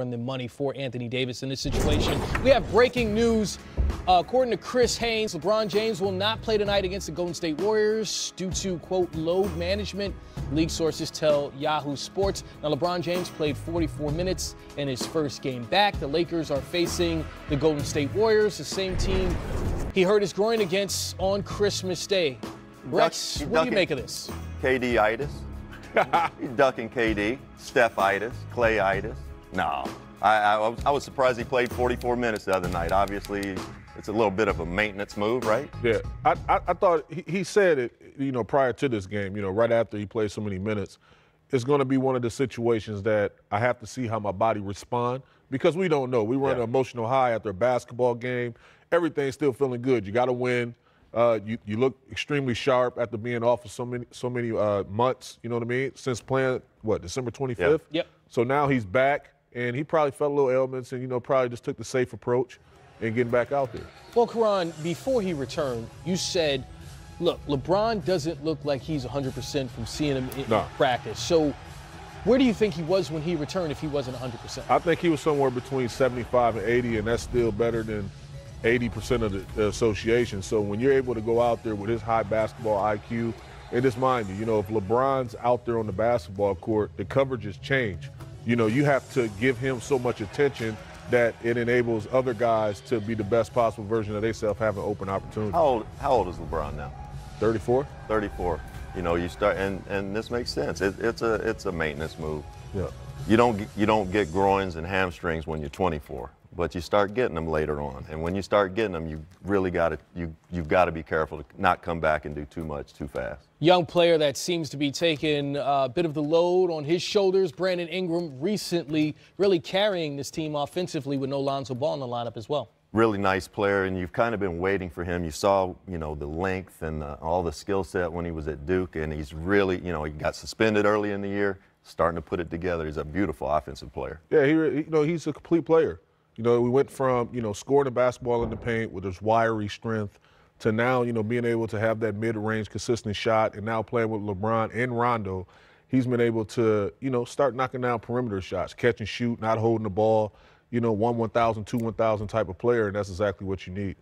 and the money for Anthony Davis in this situation. We have breaking news. According to Chris Haynes, LeBron James will not play tonight against the Golden State Warriors due to, quote, load management. League sources tell Yahoo Sports. Now, LeBron James played 44 minutes in his first game back. The Lakers are facing the Golden State Warriors, the same team he hurt his groin against on Christmas Day. Rex, what do you make of this? KD-itis. He's ducking KD. Steph-itis. Clay-itis. No. I was surprised he played 44 minutes the other night. Obviously, it's a little bit of a maintenance move, right? Yeah. I thought he said it, prior to this game, right after he played so many minutes, it's going to be one of the situations that I have to see how my body respond because we don't know. We run an emotional high after a basketball game. Everything's still feeling good. You got to win. You look extremely sharp after being off for so many months, you know what I mean? Since playing, December 25th? Yep. So now he's back, and he probably felt a little ailments and, probably just took the safe approach and getting back out there. Well, Karan, before he returned, you said, look, LeBron doesn't look like he's 100% from seeing him in practice. So where do you think he was when he returned if he wasn't 100%? I think he was somewhere between 75 and 80, and that's still better than 80% of the association. So when you're able to go out there with his high basketball IQ, and just mind you, if LeBron's out there on the basketball court, the coverages change. You have to give him so much attention that it enables other guys to be the best possible version of themselves, having open opportunity. How old is LeBron now? 34. 34. You start, and this makes sense. It's a maintenance move. Yeah. You don't get groins and hamstrings when you're 24, but you start getting them later on. And when you start getting them, you really you've got to be careful to not come back and do too much too fast. Young player that seems to be taking a bit of the load on his shoulders, Brandon Ingram, recently really carrying this team offensively with no Lonzo Ball in the lineup as well. Really nice player, and you've kind of been waiting for him. You saw, the length and all the skill set when he was at Duke, and he's really, he got suspended early in the year, starting to put it together. He's a beautiful offensive player. Yeah, he's a complete player. We went from, scoring the basketball in the paint with his wiry strength to now, being able to have that mid-range consistent shot, and now playing with LeBron and Rondo, he's been able to, start knocking down perimeter shots, catch and shoot, not holding the ball, 1,000, 1,000 type of player, and that's exactly what you need.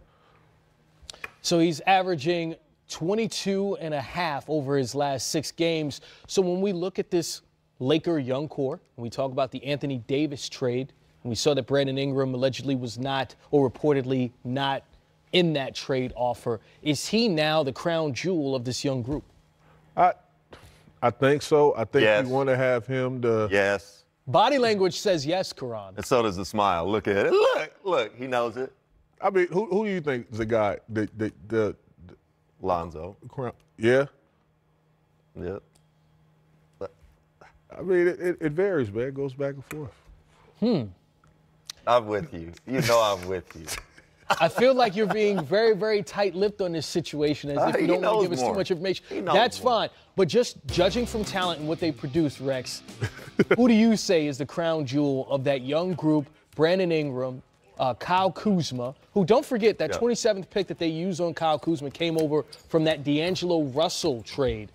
So he's averaging 22.5 over his last 6 games. So when we look at this Laker young core, and we talk about the Anthony Davis trade, and we saw that Brandon Ingram allegedly was not, or reportedly not, in that trade offer. Is he now the crown jewel of this young group? I think so. I think yes. You want to have him to. Yes. Body language says yes, Karan. And so does the smile. Look at it. Look, he knows it. I mean, who do you think is the guy? The Lonzo. Yeah? Yep. I mean, it varies, man. It goes back and forth. I'm with you. I'm with you. I feel like you're being very, very tight-lipped on this situation, as if you don't want to give us too much information. That's fine. But just judging from talent and what they produce, Rex, who do you say is the crown jewel of that young group? Brandon Ingram, Kyle Kuzma, who, don't forget, that 27th pick that they used on Kyle Kuzma came over from that D'Angelo Russell trade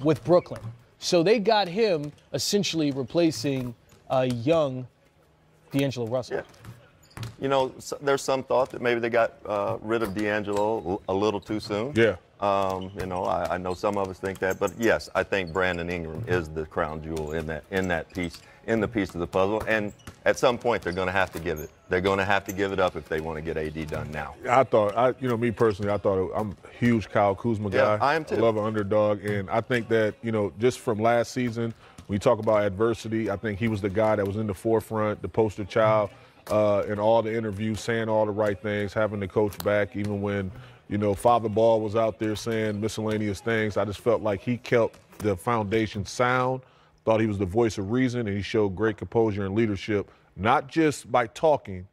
with Brooklyn. So they got him essentially replacing a young D'Angelo Russell. Yeah. There's some thought that maybe they got rid of D'Angelo a little too soon. Yeah. I know some of us think that, but yes, I think Brandon Ingram is the crown jewel in the piece of the puzzle. And at some point, they're going to have to give it. They're going to have to give it up if they want to get AD done now. Me personally, I'm a huge Kyle Kuzma guy. Yeah, I am too. I love an underdog, and I think that just from last season, when you talk about adversity, I think he was the guy that was in the forefront, the poster child. In all the interviews, saying all the right things, having the coach back, even when, Father Ball was out there saying miscellaneous things. I just felt like he kept the foundation sound, thought he was the voice of reason, and he showed great composure and leadership, not just by talking,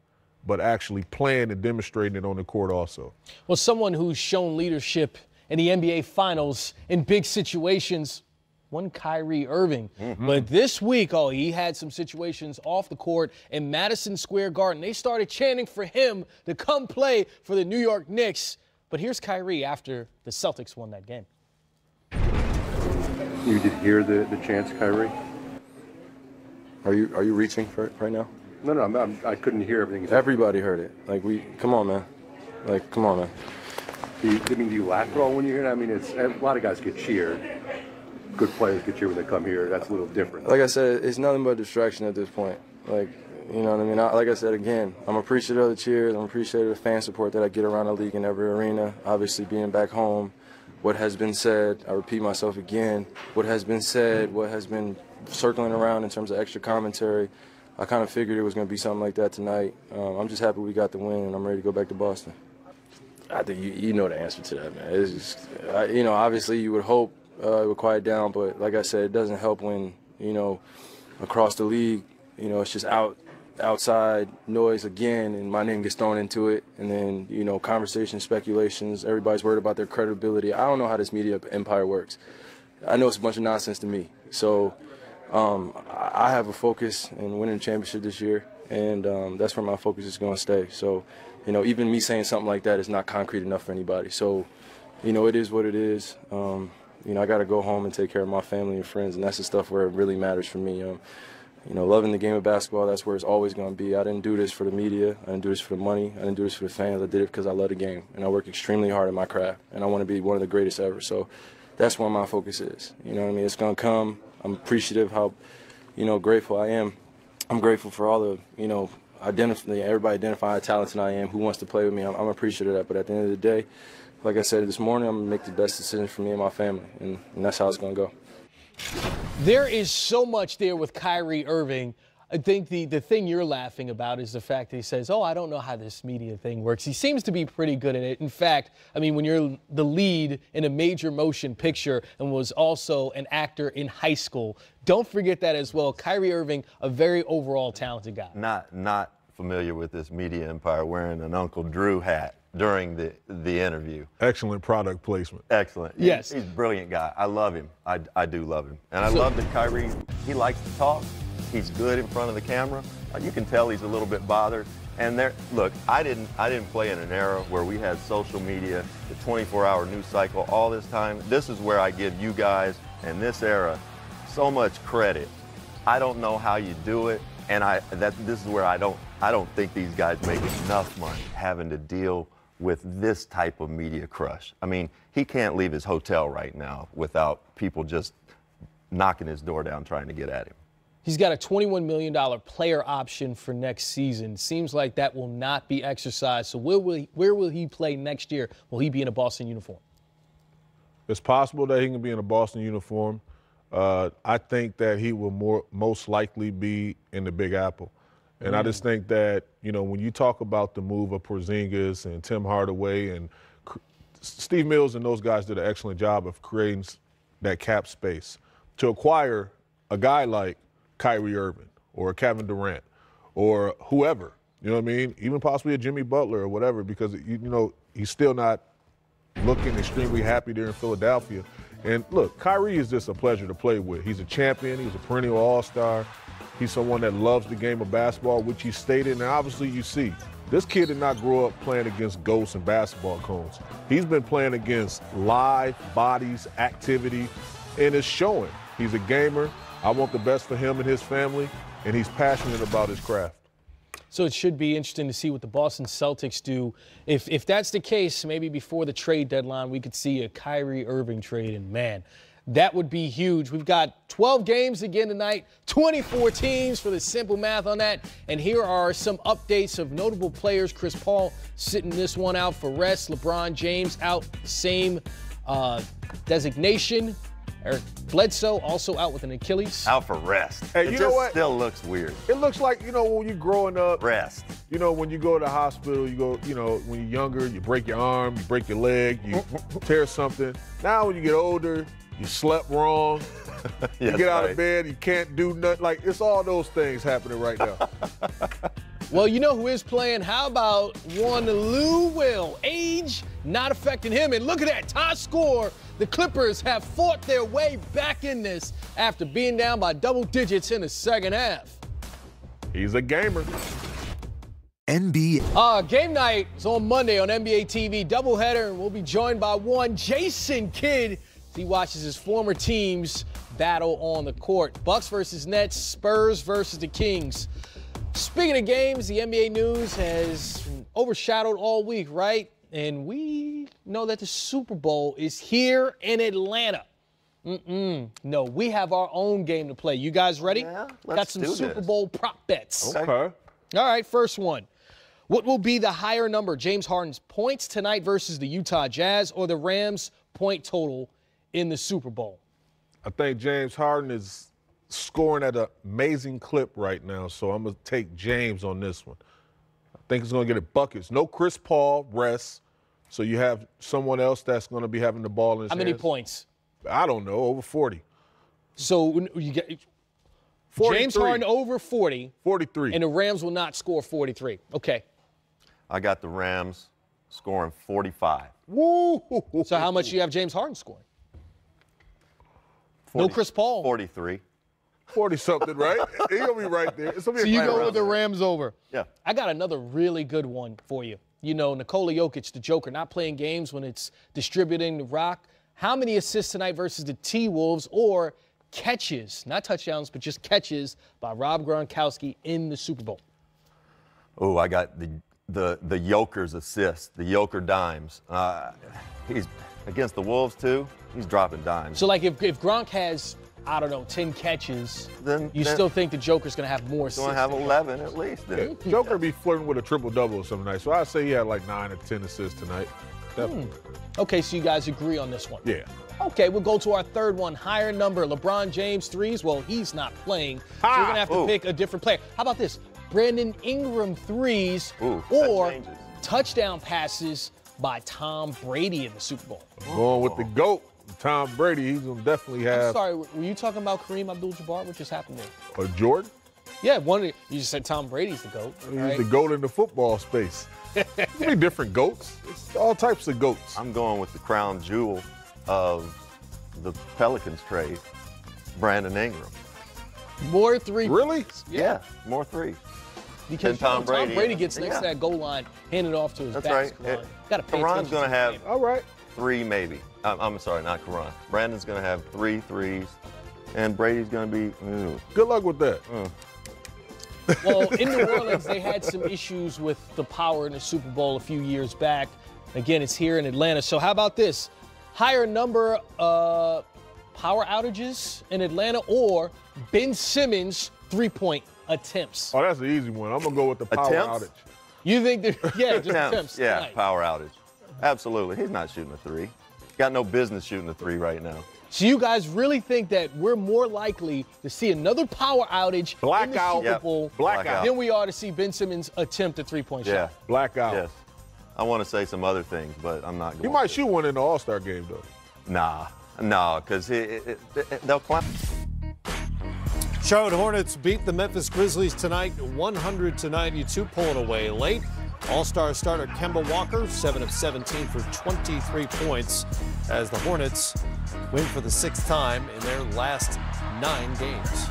but actually playing and demonstrating it on the court also. Well, someone who's shown leadership in the NBA Finals in big situations, one Kyrie Irving. But this week, he had some situations off the court in Madison Square Garden. They started chanting for him to come play for the New York Knicks. But here's Kyrie after the Celtics won that game. You did hear the chants, Kyrie? Are you reaching for it right now? No, I couldn't hear everything. Everybody heard it. Like, come on, man. Like, come on, man. Do you laugh at all when you hear it? I mean, a lot of guys get cheered. Good players get cheered when they come here. That's a little different. Like I said, it's nothing but distraction at this point. Like, you know what I mean? Like I said, again, I'm appreciative of the cheers. I'm appreciative of the fan support that I get around the league in every arena. Obviously, being back home, what has been said, I repeat myself again, what has been said, what has been circling around in terms of extra commentary, I kind of figured it was going to be something like that tonight. I'm just happy we got the win, and I'm ready to go back to Boston. I think you know the answer to that, man. It's just, you know, obviously you would hope it would quiet down, but like I said, it doesn't help when, you know, across the league, you know, it's just outside noise again, and my name gets thrown into it, and then, you know, conversations, speculations, everybody's worried about their credibility. I don't know how this media empire works. I know it's a bunch of nonsense to me. So I have a focus in winning a championship this year, and that's where my focus is going to stay. So, you know, even me saying something like that is not concrete enough for anybody. So, you know, it is what it is. You know, I got to go home and take care of my family and friends, and that's the stuff where it really matters for me. You know, loving the game of basketball, that's where it's always going to be. I didn't do this for the media. I didn't do this for the money. I didn't do this for the fans. I did it because I love the game, and I work extremely hard at my craft, and I want to be one of the greatest ever. So that's where my focus is. You know what I mean? It's going to come. I'm appreciative how, you know, grateful I am. I'm grateful for all the, you know, everybody identifying the talents that I am, who wants to play with me. I'm appreciative of that. But at the end of the day, like I said this morning, I'm going to make the best decision for me and my family, and that's how it's going to go. There is so much there with Kyrie Irving. I think the thing you're laughing about is the fact that he says, oh, I don't know how this media thing works. He seems to be pretty good at it. In fact, I mean, when you're the lead in a major motion picture and was also an actor in high school, don't forget that as well. Kyrie Irving, a very overall talented guy. Not familiar with this media empire, wearing an Uncle Drew hat during the interview. Excellent product placement. Excellent. Yes. He's a brilliant guy. I love him. I do love him. And I love that Kyrie, he likes to talk. He's good in front of the camera. You can tell he's a little bit bothered. And look, I didn't play in an era where we had social media, the 24-hour news cycle, all this time. This is where I give you guys and this era so much credit. I don't know how you do it, and this is where I don't think these guys make enough money having to deal with this type of media crush. I mean, he can't leave his hotel right now without people just knocking his door down trying to get at him. He's got a $21 million player option for next season. Seems like that will not be exercised. So where will he play next year? Will he be in a Boston uniform? It's possible that he can be in a Boston uniform. I think that he will most likely be in the Big Apple. And I just think that, you know, when you talk about the move of Porzingis and Tim Hardaway and Steve Mills and those guys did an excellent job of creating that cap space to acquire a guy like Kyrie Irving or Kevin Durant or whoever, you know what I mean? Even possibly a Jimmy Butler or whatever, because, you know, he's still not looking extremely happy there in Philadelphia. And look, Kyrie is just a pleasure to play with. He's a champion. He's a perennial all-star. He's someone that loves the game of basketball, which he stated. And obviously you see, this kid did not grow up playing against ghosts and basketball cones. He's been playing against live bodies, activity, and it's showing. He's a gamer. I want the best for him and his family, and he's passionate about his craft. So it should be interesting to see what the Boston Celtics do. If that's the case, maybe before the trade deadline, we could see a Kyrie Irving trade, and man, that would be huge. We've got 12 games again tonight, 24 teams for the simple math on that. And here are some updates of notable players. Chris Paul sitting this one out for rest. LeBron James out, same designation. Eric Bledsoe also out with an Achilles. Out for rest. Hey, you know what? Still looks weird. It looks like, you know, when you're growing up. Rest. You know, when you go to the hospital, you go, you know, when you're younger, you break your arm, you break your leg, you tear something. Now when you get older, you slept wrong. You get out of bed, you can't do nothing. Like, it's all those things happening right now. Well, you know who is playing? How about one Lou Will? Age not affecting him. And look at that, top score. The Clippers have fought their way back in this after being down by double digits in the second half. He's a gamer. NBA. Game night is on Monday on NBA TV. Doubleheader, and we'll be joined by one Jason Kidd. He watches his former teams battle on the court. Bucks versus Nets, Spurs versus the Kings. Speaking of games, the NBA news has overshadowed all week, right? And we know that the Super Bowl is here in Atlanta. No, we have our own game to play. You guys ready? Yeah, Got some Super Bowl prop bets. Okay. All right, first one. What will be the higher number, James Harden's points tonight versus the Utah Jazz or the Rams' point total in the Super Bowl? I think James Harden is scoring at an amazing clip right now, so I'm going to take James on this one. I think he's going to get it buckets. No Chris Paul, rest, so you have someone else that's going to be having the ball in his hands. How many points? I don't know, over 40. So you get 43. James Harden over 40. 43. And the Rams will not score 43. Okay. I got the Rams scoring 45. Woo! So how much do you have James Harden scoring? 40, No Chris Paul. 43. 40-something, right? He's going to be right there. So you go with the Rams over. Yeah. I got another really good one for you. You know, Nikola Jokic, the Joker, not playing games when it's distributing the rock. How many assists tonight versus the T-Wolves or catches, not touchdowns, but just catches by Rob Gronkowski in the Super Bowl? Oh, I got the Joker's assist, the Joker dimes. He's against the Wolves, too. He's dropping dimes. So, like, if Gronk has, I don't know, 10 catches, then still think the Joker's going to have more assists? He's going to have 11 at least. Yeah, Joker be flirting with a triple-double some nights, so I'd say he had like 9 or 10 assists tonight. Definitely. Okay, so you guys agree on this one? Yeah. Okay, we'll go to our third one. Higher number, LeBron James threes. Well, he's not playing, so we're going to have to pick a different player. How about this? Brandon Ingram threes or touchdown passes by Tom Brady in the Super Bowl? Going with the GOAT, Tom Brady. He's going to definitely have. I'm sorry, were you talking about Kareem Abdul-Jabbar? What just happened there? Jordan? Yeah, you just said Tom Brady's the GOAT. He's right? the GOAT in the football space. There's many different GOATs. It's all types of GOATs. I'm going with the crown jewel of the Pelicans trade, Brandon Ingram. More three. Really? Yeah, more threes. Because Tom Brady gets next to that goal line, handed off to his back. That's right. Karan's going to have three maybe. I'm sorry, not Karan. Brandon's going to have 3 threes, and Brady's going to be. Good luck with that. Well, in New Orleans, they had some issues with the power in the Super Bowl a few years back. Again, it's here in Atlanta. So how about this? Higher number of power outages in Atlanta or Ben Simmons three-point attempts? Oh, that's the easy one. I'm going to go with the power outage. You think that, just attempts. Yeah, tonight. Power outage. Absolutely. He's not shooting a 3. Got no business shooting a 3 right now. So you guys really think that we're more likely to see another power outage in the Super Bowl than we are to see Ben Simmons attempt a three-point shot? Blackout. Yes. I want to say some other things, but I'm not going to. He might shoot one in the All-Star game, though. Nah, because they'll climb. Charlotte Hornets beat the Memphis Grizzlies tonight 100-92, pulling away late. All-Star starter Kemba Walker, 7 of 17 for 23 points as the Hornets win for the 6th time in their last 9 games.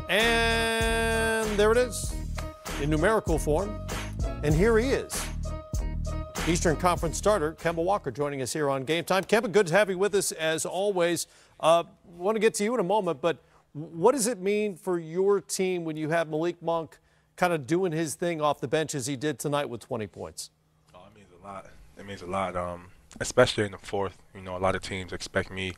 And there it is in numerical form. And here he is, Eastern Conference starter Kemba Walker, joining us here on Game Time. Kemba, good to have you with us as always. Want to get to you in a moment, but what does it mean for your team when you have Malik Monk kind of doing his thing off the bench as he did tonight with 20 points? Oh, it means a lot. It means a lot, especially in the fourth. You know, a lot of teams expect me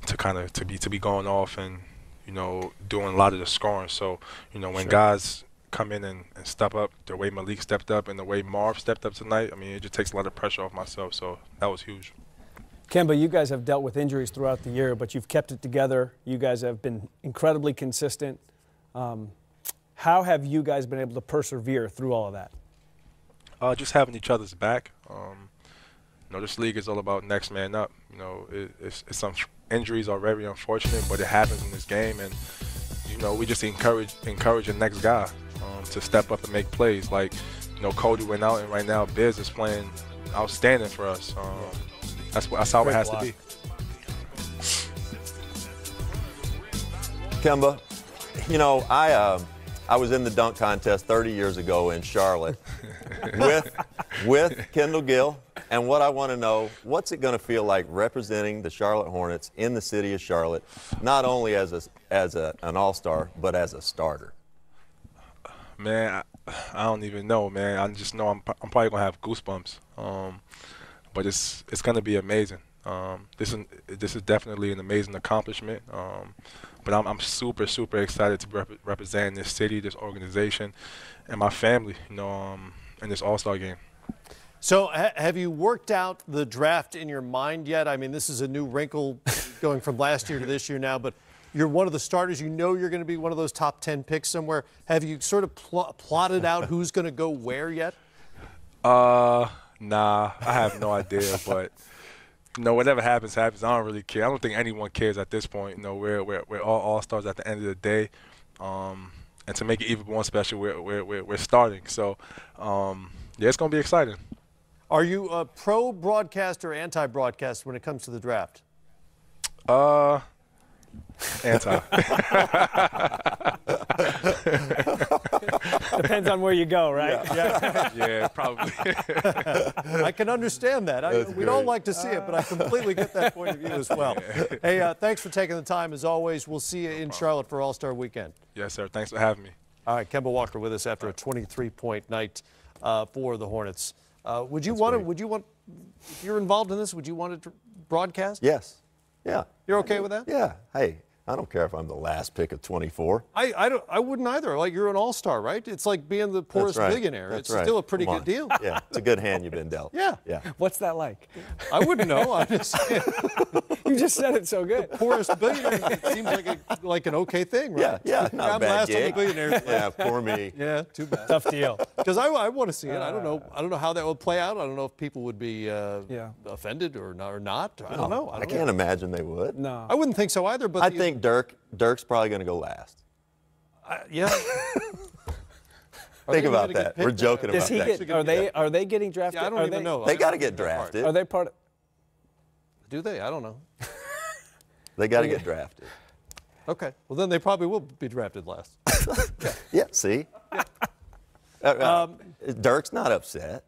to be going off and, you know, doing a lot of the scoring. So, you know, when guys come in and step up the way Malik stepped up and the way Marv stepped up tonight, I mean, it just takes a lot of pressure off myself. So that was huge. Kemba, you guys have dealt with injuries throughout the year, but you've kept it together. You guys have been incredibly consistent. How have you guys been able to persevere through all of that? Just having each other's back. You know, this league is all about next man up. You know, it's some injuries are very unfortunate, but it happens in this game, and you know, we just encourage the next guy to step up and make plays. Like, you know, Cody went out, and right now Biz is playing outstanding for us. That's how it has to be. Kemba, you know, I was in the dunk contest 30 years ago in Charlotte with Kendall Gill And what I want to know, what's it going to feel like representing the Charlotte Hornets in the city of Charlotte, not only as an all-star, but as a starter? Man, I don't even know, man. I just know I'm probably going to have goosebumps. But it's going to be amazing. This is definitely an amazing accomplishment. But I'm super excited to represent this city, this organization, and my family, in this All-Star game. So have you worked out the draft in your mind yet? I mean, this is a new wrinkle going from last year to this year now, but you're one of the starters. You know you're going to be one of those top 10 picks somewhere. Have you sort of plotted out who's going to go where yet? Nah, I have no idea, but whatever happens. I don't really care. I don't think anyone cares at this point. We're all all-stars at the end of the day, and to make it even more special, we're starting. So, yeah, it's gonna be exciting. Are you a pro-broadcast or anti-broadcast when it comes to the draft? Anti. Depends on where you go, right? Yeah, probably. I can understand that. We don't like to see it, but I completely get that point of view as well. Hey, thanks for taking the time, as always. We'll see you in Charlotte for All-Star Weekend. Yes, sir. Thanks for having me. All right, Kemba Walker with us after a 23-point night for the Hornets. Would you want, if you're involved in this, would you want to broadcast? Yes. Yeah. You're okay with that? Yeah. Hey, I don't care if I'm the last pick of 24. I wouldn't either. Like, you're an all-star, right? It's like being the poorest billionaire. That's it's still a pretty good deal. Yeah, it's a good hand you've been dealt. Yeah. What's that like? I wouldn't know. I'm just saying. You just said it so good. The poorest billionaire, it seems like an okay thing, right? Yeah, not I'm a bad last gig. on the billionaires. Yeah, poor me. Yeah, too bad. Tough deal. Because I want to see it. I don't know how that would play out. I don't know if people would be offended or not. I don't know. I can't imagine they would. No. I wouldn't think so either. But I think Dirk's probably going to go last. Yeah. Think about that. We're joking about that. Are they getting drafted? Yeah, I don't even know. They got to get drafted. Are they part of? Do they? I don't know. They got to get drafted. Okay. Well, then they probably will be drafted last. Yeah. See. Dirk's not upset.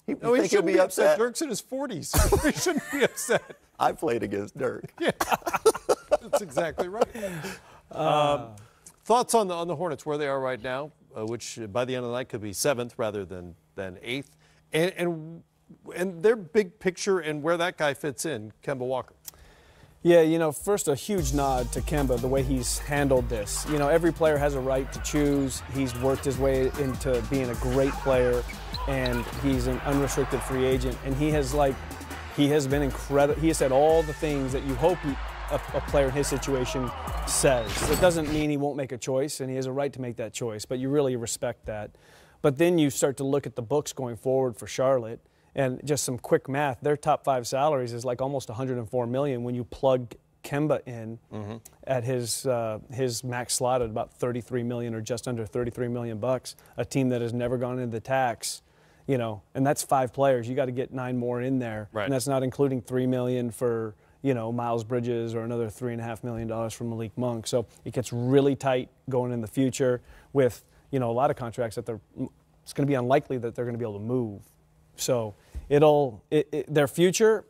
He shouldn't be upset. Dirk's in his 40s. He shouldn't be upset. I played against Dirk. Yeah. That's exactly right. Thoughts on the Hornets, where they are right now, which by the end of the night could be 7th rather than 8th, and their big picture and where that guy fits in, Kemba Walker. Yeah, first a huge nod to Kemba, the way he's handled this. Every player has a right to choose. He's worked his way into being a great player, and he's an unrestricted free agent, and he has been incredible. He has said all the things that you hope a player in his situation says. It doesn't mean he won't make a choice, and he has a right to make that choice, but you really respect that. But then you start to look at the books going forward for Charlotte, and just some quick math, their top 5 salaries is like almost $104 million when you plug Kemba in at his max slot at about $33 million or just under $33 million bucks, a team that has never gone into the tax. And that's 5 players. You got to get 9 more in there, right. And that's not including $3 million for Miles Bridges or another $3.5 million from Malik Monk. So it gets really tight going in the future with a lot of contracts that it's going to be unlikely that they're going to be able to move. So their future,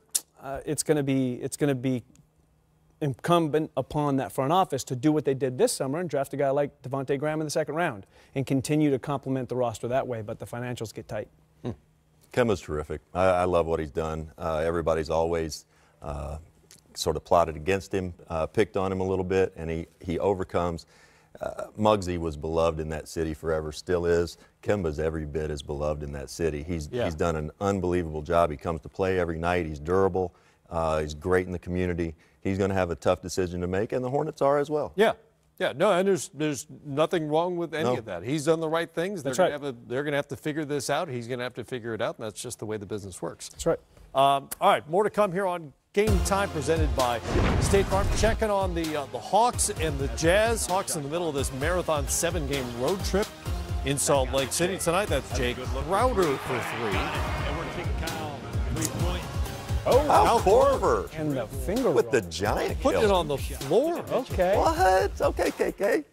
it's going to be incumbent upon that front office to do what they did this summer and draft a guy like Devontae Graham in the 2nd round and continue to complement the roster that way. But the financials get tight. Kemba's terrific. I love what he's done. Everybody's always sort of plotted against him, picked on him a little bit, and he overcomes. Muggsy was beloved in that city forever, still is. Kemba's every bit as beloved in that city. He's done an unbelievable job. He comes to play every night. He's durable. He's great in the community. He's going to have a tough decision to make, and the Hornets are as well. Yeah. No, and there's nothing wrong with any of that. He's done the right things. They're going to have to figure this out. He's going to have to figure it out, and that's just the way the business works. That's right. All right, more to come here on Game Time, presented by State Farm. Checking on the Hawks and the Jazz. Hawks in the middle of this marathon 7-game road trip in Salt Lake City tonight. That's Jake Crowder for 3. And we're going to take Kyle 3-point. Al Korver. And the finger with roll. the giant Putting it killer. on the floor. Okay. What? Okay, KK.